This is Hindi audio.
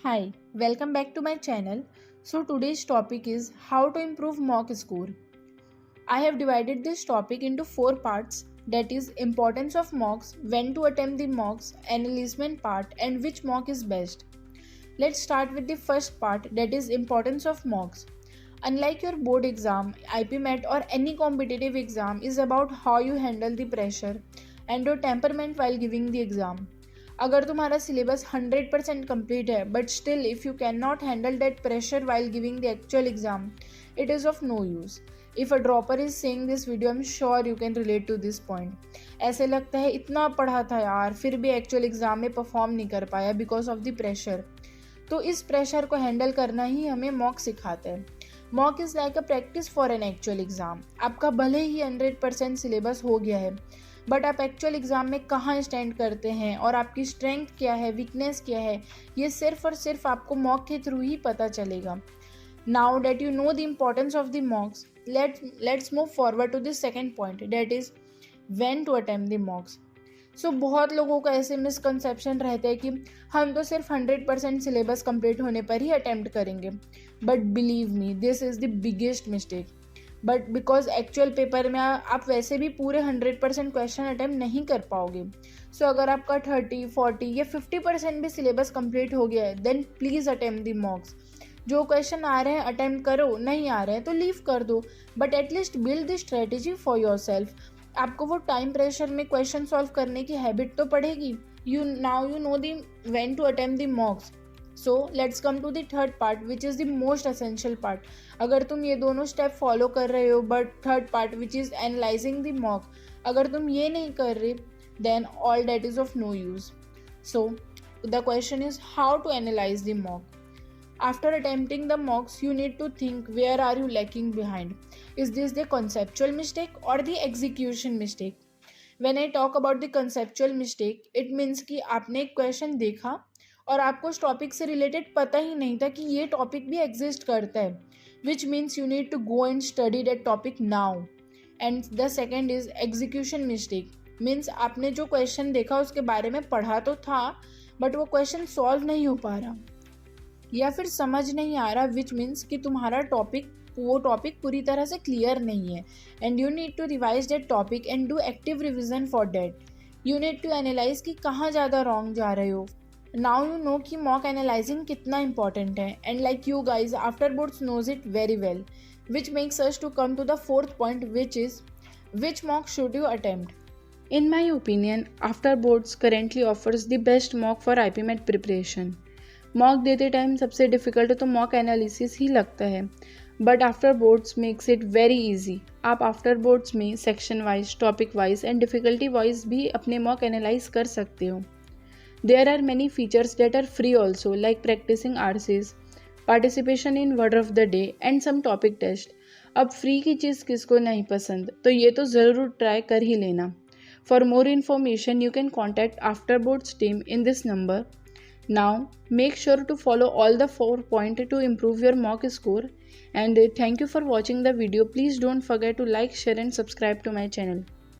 Hi, welcome back to my channel. So today's topic is how to improve mock score. I have divided this topic into four parts, that is importance of mocks, when to attempt the mocks, analyzement part and which mock is best. Let's start with the first part, that is importance of mocks. Unlike your board exam, IPMAT or any competitive exam is about how you handle the pressure and your temperament while giving the exam. अगर तुम्हारा सिलेबस 100% कंप्लीट है but still if you can not handle that pressure while giving the actual exam it is of no use. If a dropper is saying this video I am sure you can relate to this point. ऐसे लगता है इतना पढ़ा था यार फिर भी एक्चुअल एग्जाम में परफॉर्म नहीं कर पाया बिकॉज ऑफ द प्रेशर. तो इस प्रेशर को हैंडल करना ही हमें मॉक सिखाता है. Mock is like a practice for an actual exam. आपका भले ही 100% सिलेबस हो गया है बट आप एक्चुअल एग्ज़ाम में कहाँ स्टैंड करते हैं और आपकी स्ट्रेंथ क्या है, वीकनेस क्या है, ये सिर्फ और सिर्फ आपको मॉक के थ्रू ही पता चलेगा. Now that you know the importance of the mocks, let's move forward to the second point, that is when to attempt the mocks. So बहुत लोगों का ऐसे मिसकंसेप्शन रहता है कि हम तो सिर्फ 100% सिलेबस कंप्लीट होने पर ही अटेम्प्ट करेंगे. But believe me this is the biggest mistake. But because actual paper में आप वैसे भी पूरे 100% क्वेश्चन अटैम्प्ट नहीं कर पाओगे. सो अगर आपका 30, 40 या 50% भी सिलेबस कंप्लीट हो गया है then please attempt the mocks. जो क्वेश्चन आ रहे हैं अटैम्प्ट करो, नहीं आ रहे हैं तो लीव कर दो but at least build the strategy for yourself. आपको वो टाइम प्रेशर में क्वेश्चन सॉल्व करने की हैबिट तो पड़ेगी. You know the when to attempt the mocks. So let's come to the third part which is the most essential part. अगर तुम ये दोनों स्टेप फॉलो कर रहे हो but third part which is analysing the mock, अगर तुम ये नहीं कर रहे then all that is of no use. So the question is how to analyse the mock. After attempting the mocks, you need to think where are you lacking behind. Is this the conceptual mistake or the execution mistake? When I talk about the conceptual mistake, it means कि आपने एक क्वेश्चन देखा और आपको उस टॉपिक से रिलेटेड पता ही नहीं था कि ये टॉपिक भी एग्जिस्ट करता है, which means you need to go and study that topic now. And the second is execution mistake. Means आपने जो क्वेश्चन देखा उसके बारे में पढ़ा तो था बट वो क्वेश्चन सॉल्व नहीं हो पा रहा या फिर समझ नहीं आ रहा, विच मीन्स कि तुम्हारा वो टॉपिक पूरी तरह से क्लियर नहीं है and you need to revise that topic and do active revision for that. You need to analyse कि कहाँ ज़्यादा रॉन्ग जा रहे हो. नाउ यू नो कि मॉक एनालाइजिंग कितना इंपॉर्टेंट है and like you guys after boards knows it very well, which makes us to come to the fourth point which is which mock should you attempt. In my opinion, after boards currently offers the best mock for IPMAT preparation. Mock देते टाइम सबसे डिफ़िकल्ट तो मॉक एनालिसिस ही लगता है but after boards makes it very easy. आप आफ्टर बोर्ड्स में section wise, topic wise and difficulty wise भी अपने मॉक एनालाइज कर सकते हो. There are many features that are free also like practising RCs, participation in word of the day and some topic test. अब फ्री की चीज़ किसको नहीं पसंद, तो ये तो ज़रूर ट्राई कर ही लेना. For more information you can contact after boards team in this number. Now, make sure to follow all the 4 points to improve your mock score. And thank you for watching the video. Please don't forget to like, share and subscribe to my channel.